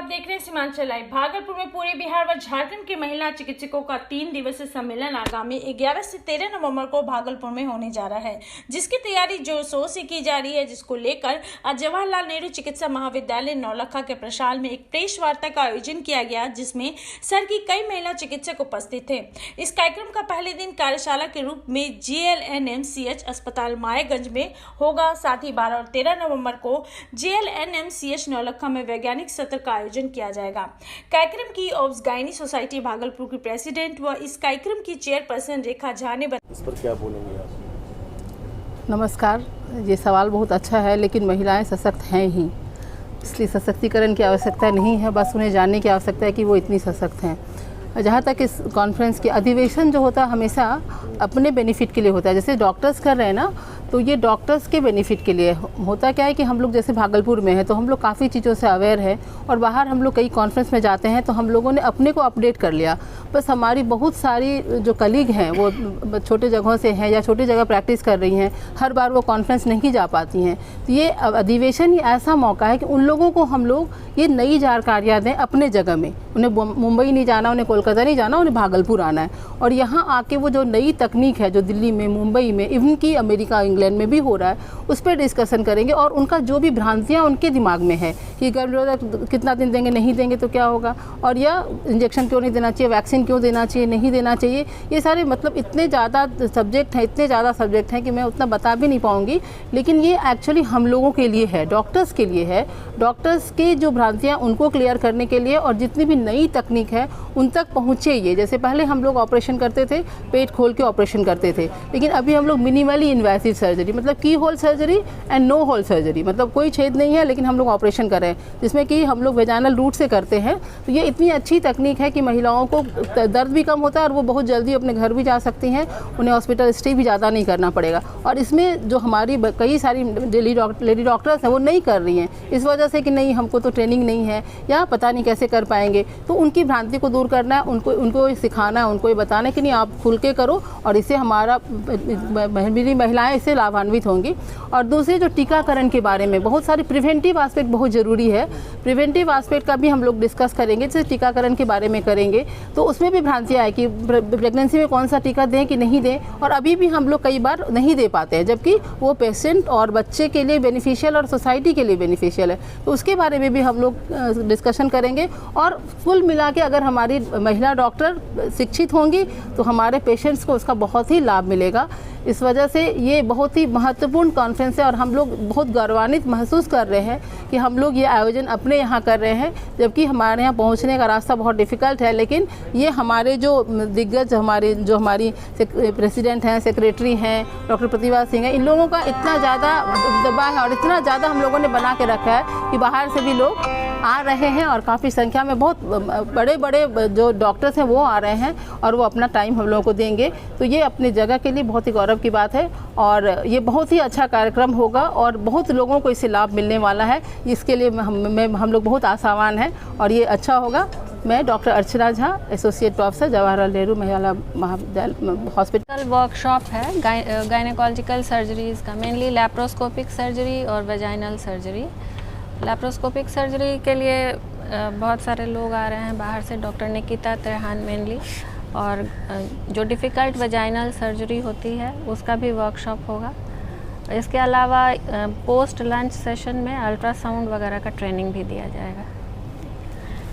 आप देख रहे हैं सीमांचल लाइव। भागलपुर में पूरे बिहार व झारखंड के महिला चिकित्सकों का 3 दिवसीय सम्मेलन आगामी 11 से 13 नवंबर को भागलपुर में होने जा रहा है, जिसकी तैयारी जोर शोर से की जा रही है, जिसको लेकर आज जवाहरलाल नेहरू चिकित्सा महाविद्यालय नौलखा के प्रशाल में एक प्रेस वार्ता का आयोजन किया गया, जिसमें शहर की कई महिला चिकित्सक उपस्थित थे। इस कार्यक्रम का पहले दिन कार्यशाला के रूप में JLNMCH अस्पताल मायागंज में होगा। साथ ही 12 और 13 नवंबर को JLNMCH नौलखा में वैज्ञानिक सत्र का आयोजन किया जाएगा। कार्यक्रम की ऑब्सगाइनी सोसाइटी भागलपुर की प्रेसिडेंट व इस कार्यक्रम की चेयरपर्सन रेखा झा ने इस पर क्या बोलेंगे आप? नमस्कार। ये सवाल बहुत अच्छा है, लेकिन महिलाएं सशक्त हैं ही, इसलिए सशक्तिकरण की आवश्यकता नहीं है, बस उन्हें जानने की आवश्यकता है कि वो इतनी सशक्त हैं। जहाँ तक इस कॉन्फ्रेंस की अधिवेशन जो होता है हमेशा अपने बेनिफिट के लिए होता है। जैसे डॉक्टर्स कर रहे हैं ना, तो ये डॉक्टर्स के बेनिफिट के लिए होता क्या है कि हम लोग जैसे भागलपुर में हैं तो हम लोग काफ़ी चीज़ों से अवेयर है, और बाहर हम लोग कई कॉन्फ्रेंस में जाते हैं तो हम लोगों ने अपने को अपडेट कर लिया। बस हमारी बहुत सारी जो कलीग हैं वो छोटे जगहों से हैं या छोटी जगह प्रैक्टिस कर रही हैं, हर बार वो कॉन्फ्रेंस नहीं जा पाती हैं। तो ये अधिवेशन ही ऐसा मौका है कि उन लोगों को हम लोग ये नई जानकारियाँ दें अपने जगह में। उन्हें मुंबई नहीं जाना, उन्हें कोलकाता नहीं जाना, उन्हें भागलपुर आना है, और यहाँ आके वो जो नई तकनीक है जो दिल्ली में, मुंबई में, इवन की अमेरिका, इंग्लैंड में भी हो रहा है, उस पर डिस्कशन करेंगे। और उनका जो भी भ्रांतियाँ उनके दिमाग में है कि गर्भनिरोधक कितना दिन देंगे, नहीं देंगे तो क्या होगा, और या इंजेक्शन क्यों नहीं देना चाहिए, वैक्सीन क्यों देना चाहिए, नहीं देना चाहिए, ये सारे मतलब इतने ज़्यादा सब्जेक्ट हैं कि मैं उतना बता भी नहीं पाऊँगी। लेकिन ये एक्चुअली हम लोगों के लिए है, डॉक्टर्स के लिए है। डॉक्टर्स की जो भ्रांतियाँ उनको क्लियर करने के लिए, और जितनी भी नई तकनीक है उन तक पहुँचे ये। जैसे पहले हम लोग ऑपरेशन करते थे, पेट खोल के ऑपरेशन करते थे, लेकिन अभी हम लोग मिनिमली इन्वेसिव सर्जरी, मतलब key hole surgery and no hole surgery, मतलब कोई छेद नहीं है लेकिन हम लोग ऑपरेशन कर रहे हैं, जिसमें कि हम लोग वेजाइनल रूट से करते हैं। तो ये इतनी अच्छी तकनीक है कि महिलाओं को दर्द भी कम होता है और वो बहुत जल्दी अपने घर भी जा सकती हैं, उन्हें हॉस्पिटल स्टे भी ज़्यादा नहीं करना पड़ेगा। और इसमें जो हमारी कई सारी लेडी डॉक्टर्स हैं वो नहीं कर रही हैं, इस वजह से कि नहीं हमको तो ट्रेनिंग नहीं है या पता नहीं कैसे कर पाएंगे। तो उनकी भ्रांति को दूर करना है, उनको सिखाना है, उनको ये बताना है कि नहीं आप खुल के करो, और इससे हमारा मेरी महिलाएं इससे लाभान्वित होंगी। और दूसरे जो टीकाकरण के बारे में बहुत सारी प्रिवेंटिव एस्पेक्ट बहुत ज़रूरी है, प्रिवेंटिव एस्पेक्ट का भी हम लोग डिस्कस करेंगे। जैसे टीकाकरण के बारे में करेंगे तो उसमें भी भ्रांतियाँ है कि प्रेगनेंसी में कौन सा टीका दें कि नहीं दें, और अभी भी हम लोग कई बार नहीं दे पाते हैं, जबकि वो पेशेंट और बच्चे के लिए बेनिफिशियल और सोसाइटी के लिए बेनिफिशियल है। तो उसके बारे में भी हम लोग डिस्कशन करेंगे। और कुल मिला के अगर हमारी महिला डॉक्टर शिक्षित होंगी तो हमारे पेशेंट्स को उसका बहुत ही लाभ मिलेगा। इस वजह से ये बहुत ही महत्वपूर्ण कॉन्फ्रेंस है, और हम लोग बहुत गौरवान्वित महसूस कर रहे हैं कि हम लोग ये आयोजन अपने यहाँ कर रहे हैं, जबकि हमारे यहाँ पहुँचने का रास्ता बहुत डिफ़िकल्ट है। लेकिन ये हमारे जो दिग्गज हमारी प्रेसिडेंट हैं, सेक्रेटरी हैं, डॉक्टर प्रतिभा सिंह हैं, इन लोगों का इतना ज़्यादा दबाव है और इतना ज़्यादा हम लोगों ने बना के रखा है कि बाहर से भी लोग आ रहे हैं, और काफ़ी संख्या में बहुत बड़े बड़े जो डॉक्टर्स हैं वो आ रहे हैं, और वो अपना टाइम हम लोगों को देंगे। तो ये अपनी जगह के लिए बहुत ही गौरव की बात है, और ये बहुत ही अच्छा कार्यक्रम होगा और बहुत लोगों को इससे लाभ मिलने वाला है। इसके लिए हम लोग बहुत आशावान हैं और ये अच्छा होगा। मैं डॉक्टर अर्चना झा, एसोसिएट प्रोफेसर, जवाहरलाल नेहरू महिला महाविद्यालय हॉस्पिटल। वर्कशॉप है गायनेकोलॉजिकल सर्जरीज़ का, मेनली लैप्रोस्कोपिक सर्जरी और वेजाइनल सर्जरी। लैप्रोस्कोपिक सर्जरी के लिए बहुत सारे लोग आ रहे हैं बाहर से, डॉक्टर निकिता त्रेहान मेनली, और जो डिफ़िकल्ट वेजाइनल सर्जरी होती है उसका भी वर्कशॉप होगा। इसके अलावा पोस्ट लंच सेशन में अल्ट्रासाउंड वगैरह का ट्रेनिंग भी दिया जाएगा।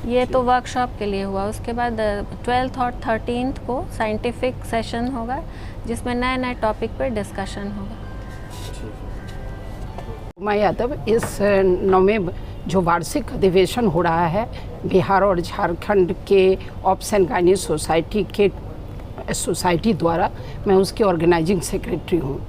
ये तो वर्कशॉप के लिए हुआ। उसके बाद 12th और 13th को साइंटिफिक सेशन होगा, जिसमें नए नए टॉपिक पर डिस्कशन होगा। उमा यादव, इस 9वें जो वार्षिक अधिवेशन हो रहा है बिहार और झारखंड के ऑब्स एंड गायनी सोसाइटी द्वारा, मैं उसके ऑर्गेनाइजिंग सेक्रेटरी हूँ।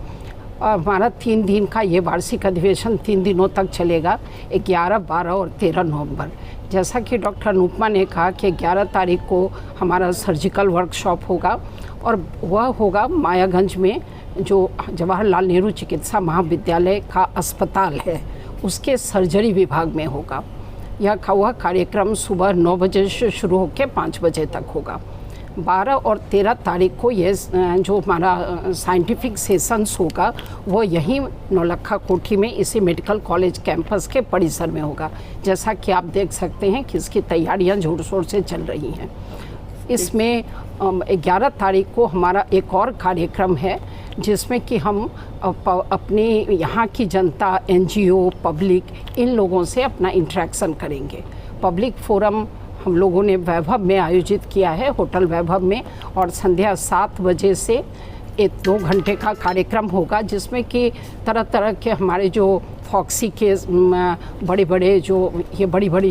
और हमारा 3 दिन का ये वार्षिक अधिवेशन 3 दिनों तक चलेगा, 11, 12 और 13 नवंबर। जैसा कि डॉक्टर अनुपमा ने कहा कि 11 तारीख को हमारा सर्जिकल वर्कशॉप होगा, और वह होगा मायागंज में, जो जवाहरलाल नेहरू चिकित्सा महाविद्यालय का अस्पताल है उसके सर्जरी विभाग में होगा। वह कार्यक्रम सुबह 9 बजे से शुरू होकर 5 बजे तक होगा। 12 और 13 तारीख को ये जो हमारा साइंटिफिक सेशंस होगा वो यहीं नौलखा कोठी में इसी मेडिकल कॉलेज कैंपस के परिसर में होगा। जैसा कि आप देख सकते हैं कि इसकी तैयारियां जोर शोर से चल रही हैं। इसमें 11 तारीख को हमारा एक और कार्यक्रम है जिसमें कि हम अपनी यहाँ की जनता, NGO, पब्लिक, इन लोगों से अपना इंटरेक्शन करेंगे। पब्लिक फोरम हम लोगों ने वैभव में आयोजित किया है, होटल वैभव में, और संध्या 7 बजे से 1-2 घंटे का कार्यक्रम होगा जिसमें कि तरह तरह के हमारे जो फॉक्सी के बड़े बड़ी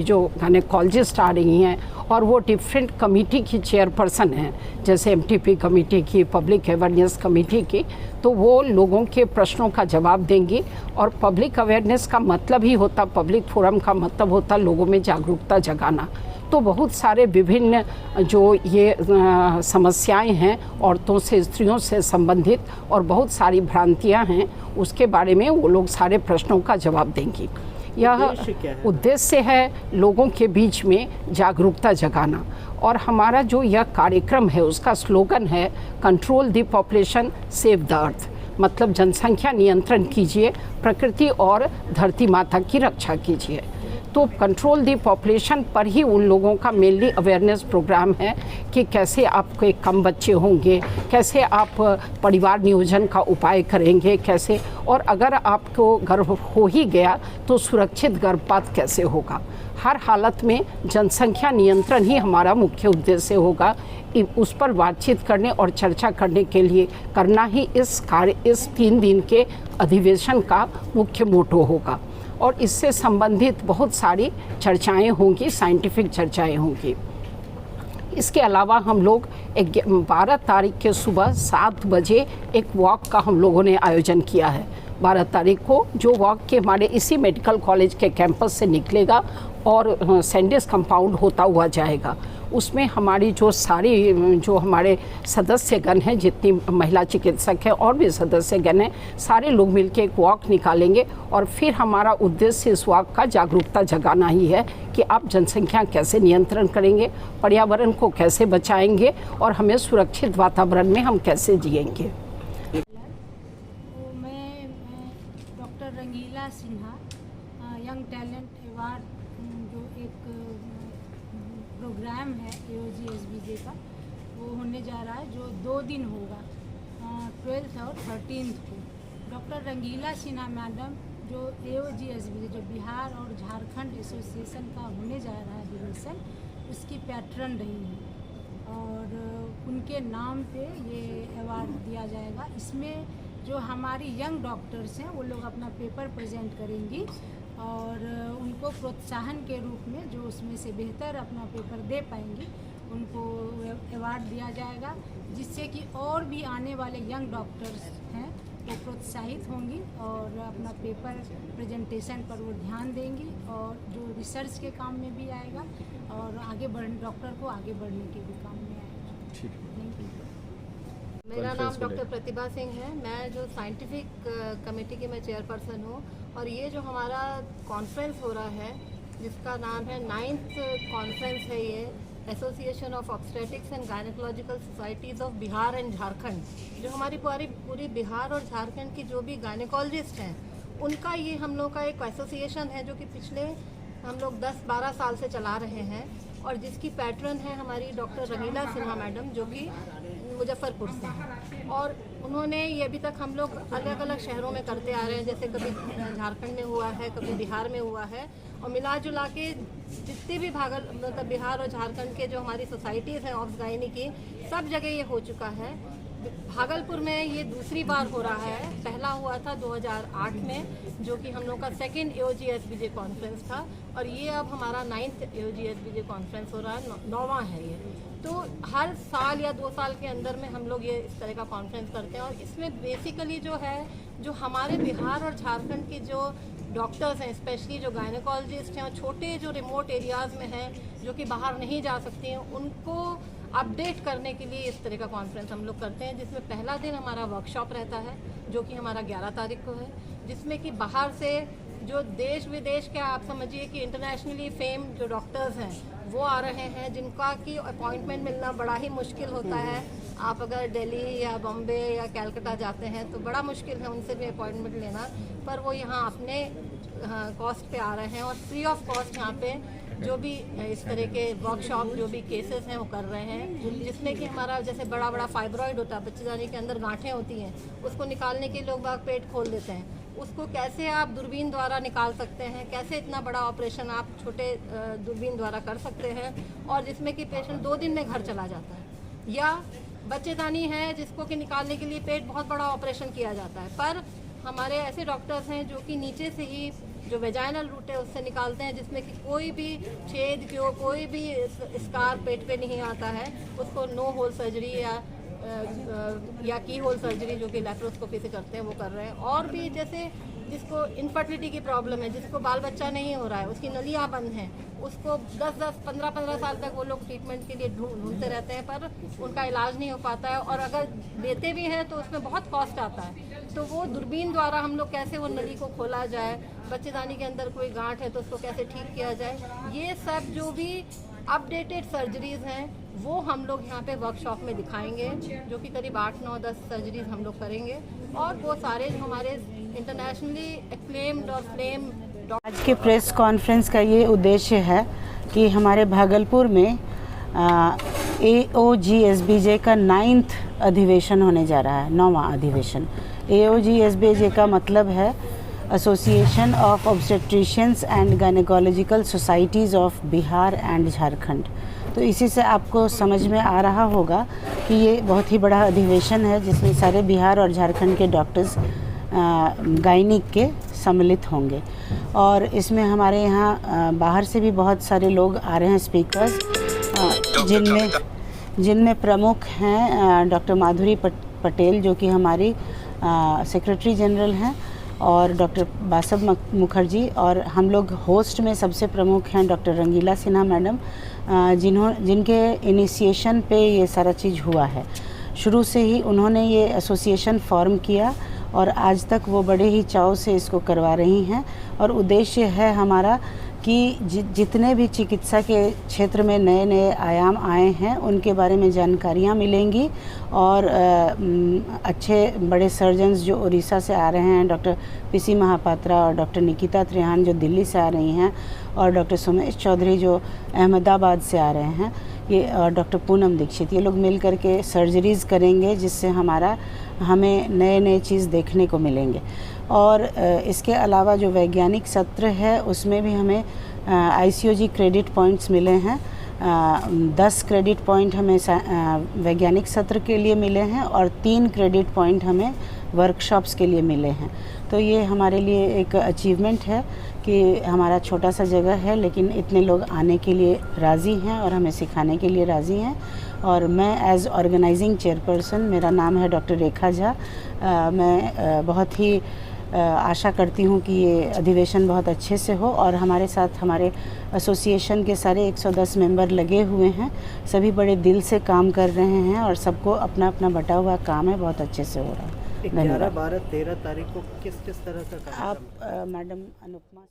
जो गायनेकोलॉजिस्ट आ रही हैं और वो डिफरेंट कमेटी की चेयरपर्सन हैं, जैसे MTP कमेटी की, पब्लिक अवेयरनेस कमेटी की, तो वो लोगों के प्रश्नों का जवाब देंगी। और पब्लिक अवेयरनेस का मतलब ही होता, पब्लिक फोरम का मतलब होता लोगों में जागरूकता जगाना। तो बहुत सारे विभिन्न जो ये समस्याएं हैं औरतों से, स्त्रियों से संबंधित, और बहुत सारी भ्रांतियां हैं, उसके बारे में वो लोग सारे प्रश्नों का जवाब देंगी। यह उद्देश्य है लोगों के बीच में जागरूकता जगाना। और हमारा जो यह कार्यक्रम है उसका स्लोगन है control the population, save the earth, मतलब जनसंख्या नियंत्रण कीजिए, प्रकृति और धरती माता की रक्षा कीजिए। तो कंट्रोल दी पॉपुलेशन पर ही उन लोगों का मेनली अवेयरनेस प्रोग्राम है कि कैसे आपके कम बच्चे होंगे, कैसे आप परिवार नियोजन का उपाय करेंगे, कैसे, और अगर आपको गर्भ हो ही गया तो सुरक्षित गर्भपात कैसे होगा। हर हालत में जनसंख्या नियंत्रण ही हमारा मुख्य उद्देश्य होगा। उस पर बातचीत करने और चर्चा करने के लिए करना ही इस 3 दिन के अधिवेशन का मुख्य मोटो होगा। और इससे संबंधित बहुत सारी चर्चाएं होंगी, साइंटिफिक चर्चाएं होंगी। इसके अलावा हम लोग 12 तारीख के सुबह 7 बजे एक वॉक का हम लोगों ने आयोजन किया है। 12 तारीख को जो वॉक के हमारे इसी मेडिकल कॉलेज के कैंपस से निकलेगा और सैंडिस कंपाउंड होता हुआ जाएगा। उसमें हमारी जो हमारे सदस्यगण हैं, जितनी महिला चिकित्सक हैं और भी सदस्यगण हैं, सारे लोग मिलकर एक वॉक निकालेंगे। और फिर हमारा उद्देश्य इस वॉक का जागरूकता जगाना ही है कि आप जनसंख्या कैसे नियंत्रण करेंगे, पर्यावरण को कैसे बचाएंगे और हमें सुरक्षित वातावरण में हम कैसे जिएंगे। मैं डॉक्टर रंगीला सिन्हा, यंग टैलेंट अवार्ड जो एक प्रोग्राम है AOGSBJ का, वो होने जा रहा है, जो 2 दिन होगा, 12th और 13th को। डॉक्टर रंगीला सिन्हा मैडम जो AOGSBJ, जो बिहार और झारखंड एसोसिएशन का होने जा रहा है अधिवेशन, उसकी पैट्रन रही हैं और उनके नाम पे ये अवार्ड दिया जाएगा। इसमें जो हमारी यंग डॉक्टर्स हैं वो लोग अपना पेपर प्रेजेंट करेंगी और उनको प्रोत्साहन के रूप में जो उसमें से बेहतर अपना पेपर दे पाएंगी उनको अवार्ड दिया जाएगा, जिससे कि और भी आने वाले यंग डॉक्टर्स हैं वो प्रोत्साहित होंगी और अपना पेपर प्रेजेंटेशन पर वो ध्यान देंगी और जो रिसर्च के काम में भी आएगा और डॉक्टर को आगे बढ़ने के भी काम में आएगा। ठीक है। मेरा नाम डॉक्टर प्रतिभा सिंह है। मैं जो साइंटिफिक कमेटी की मैं चेयरपर्सन हूँ और ये जो हमारा कॉन्फ्रेंस हो रहा है जिसका नाम है 9th कॉन्फ्रेंस है, ये association of obstetrics and gynaecological societies of Bihar and Jharkhand, जो हमारी पूरी बिहार और झारखंड की जो भी गायनेकोलॉजिस्ट हैं उनका ये हम लोग का एक एसोसिएशन है जो कि पिछले हम लोग 10-12 साल से चला रहे हैं और जिसकी पैट्रन है हमारी डॉक्टर रंगीला सिन्हा मैडम, जो कि मुजफ्फरपुर से हैं। और उन्होंने ये अभी तक हम लोग अलग अलग शहरों में करते आ रहे हैं, जैसे कभी झारखंड में हुआ है, कभी बिहार में हुआ है, और मिला जुला के जितने भी मतलब बिहार और झारखंड के जो हमारी सोसाइटीज़ हैं ऑब्स गायनी की, सब जगह ये हो चुका है। भागलपुर में ये दूसरी बार हो रहा है, पहला हुआ था 2008 में, जो कि हम लोग का 2nd AOGSBJ कॉन्फ्रेंस था, और ये अब हमारा 9th AOGSBJ कॉन्फ्रेंस हो रहा है, 9वां है ये। तो हर साल या 2 साल के अंदर में हम लोग ये इस तरह का कॉन्फ्रेंस करते हैं और इसमें बेसिकली जो है, जो हमारे बिहार और झारखंड के जो डॉक्टर्स हैं, स्पेशली जो गायनेकोलॉजिस्ट हैं और छोटे जो रिमोट एरियाज़ में हैं जो कि बाहर नहीं जा सकती हैं, उनको अपडेट करने के लिए इस तरह का कॉन्फ्रेंस हम लोग करते हैं, जिसमें पहला दिन हमारा वर्कशॉप रहता है जो कि हमारा 11 तारीख को है, जिसमें कि बाहर से जो देश विदेश के आप समझिए कि इंटरनेशनली फेम जो डॉक्टर्स हैं वो आ रहे हैं जिनका कि अपॉइंटमेंट मिलना बड़ा ही मुश्किल होता है। आप अगर दिल्ली या बॉम्बे या कलकत्ता जाते हैं तो बड़ा मुश्किल है उनसे भी अपॉइंटमेंट लेना, पर वो यहाँ अपने कॉस्ट पे आ रहे हैं और फ्री ऑफ कॉस्ट यहाँ पे जो भी इस तरह के वर्कशॉप जो भी केसेस हैं वो कर रहे हैं, जिसमें कि हमारा जैसे बड़ा बड़ा फाइब्रॉइड होता है, बच्चेदानी के अंदर गांठें होती हैं, उसको निकालने के लोग बाग पेट खोल देते हैं, उसको कैसे आप दूरबीन द्वारा निकाल सकते हैं, कैसे इतना बड़ा ऑपरेशन आप छोटे दूरबीन द्वारा कर सकते हैं, और जिसमें कि पेशेंट 2 दिन में घर चला जाता है। या बच्चेदानी है जिसको कि निकालने के लिए पेट बहुत बड़ा ऑपरेशन किया जाता है, पर हमारे ऐसे डॉक्टर्स हैं जो कि नीचे से ही जो वेजाइनल रूट है उससे निकालते हैं, जिसमें कि कोई भी छेद क्यों कोई भी स्कार पेट पे नहीं आता है, उसको नो होल सर्जरी या की होल सर्जरी जो कि लैप्रोस्कोपी से करते हैं वो कर रहे हैं। और भी जैसे जिसको इनफर्टिलिटी की प्रॉब्लम है, जिसको बाल बच्चा नहीं हो रहा है, उसकी नलियाँ बंद हैं, उसको 10-10, 15-15 साल तक वो लोग ट्रीटमेंट के लिए ढूंढते रहते हैं, पर उनका इलाज नहीं हो पाता है, और अगर देते भी हैं तो उसमें बहुत कॉस्ट आता है। तो वो दूरबीन द्वारा हम लोग कैसे वो नली को खोला जाए, बच्चेदानी के अंदर कोई गांठ है तो उसको कैसे ठीक किया जाए, ये सब जो भी अपडेटेड सर्जरीज़ हैं वो हम लोग यहाँ पे वर्कशॉप में दिखाएंगे, जो कि करीब 8, 9, 10 सर्जरीज हम लोग करेंगे। और वो सारे जो हमारे इंटरनेशनली एक्लेम्ड और फ्लेम आज के प्रेस कॉन्फ्रेंस का ये उद्देश्य है कि हमारे भागलपुर में AOGSBJ का 9th अधिवेशन होने जा रहा है, 9वां अधिवेशन। AOGSBJ का मतलब है association of obstetricians and gynaecological societies of Bihar and Jharkhand. तो इसी से आपको समझ में आ रहा होगा कि ये बहुत ही बड़ा अधिवेशन है जिसमें सारे बिहार और झारखंड के डॉक्टर्स गायनिक के सम्मिलित होंगे। और इसमें हमारे यहाँ बाहर से भी बहुत सारे लोग आ रहे हैं स्पीकर्स, जिनमें प्रमुख हैं डॉक्टर माधुरी पटेल जो कि हमारी सेक्रेटरी जनरल हैं, और डॉक्टर बासव मुखर्जी, और हम लोग होस्ट में सबसे प्रमुख हैं डॉक्टर रंगीला सिन्हा मैडम, जिनके इनिशिएशन पे ये सारा चीज़ हुआ है। शुरू से ही उन्होंने ये एसोसिएशन फॉर्म किया और आज तक वो बड़े ही चाव से इसको करवा रही हैं। और उद्देश्य है हमारा कि जितने भी चिकित्सा के क्षेत्र में नए नए आयाम आए हैं उनके बारे में जानकारियाँ मिलेंगी, और अच्छे बड़े सर्जन्स जो उड़ीसा से आ रहे हैं, डॉक्टर पीसी महापात्रा और डॉक्टर निकिता त्रिहान जो दिल्ली से आ रही हैं, और डॉक्टर सुमेश चौधरी जो अहमदाबाद से आ रहे हैं, ये और डॉक्टर पूनम दीक्षित, ये लोग मिल कर के सर्जरीज़ करेंगे, जिससे हमें नए नए चीज़ देखने को मिलेंगे। और इसके अलावा जो वैज्ञानिक सत्र है उसमें भी हमें ICOG क्रेडिट पॉइंट्स मिले हैं। 10 क्रेडिट पॉइंट हमें वैज्ञानिक सत्र के लिए मिले हैं और 3 क्रेडिट पॉइंट हमें वर्कशॉप्स के लिए मिले हैं। तो ये हमारे लिए एक अचीवमेंट है कि हमारा छोटा सा जगह है लेकिन इतने लोग आने के लिए राज़ी हैं और हमें सिखाने के लिए राज़ी हैं। और मैं एज़ ऑर्गेनाइजिंग चेयरपर्सन, मेरा नाम है डॉक्टर रेखा झा, मैं बहुत ही आशा करती हूँ कि ये अधिवेशन बहुत अच्छे से हो, और हमारे साथ हमारे एसोसिएशन के सारे 110 मेंबर लगे हुए हैं, सभी बड़े दिल से काम कर रहे हैं और सबको अपना अपना बटा हुआ काम है बहुत अच्छे से हो रहा है। 11, 12, 13 तारीख को किस तरह का आप मैडम अनुपमा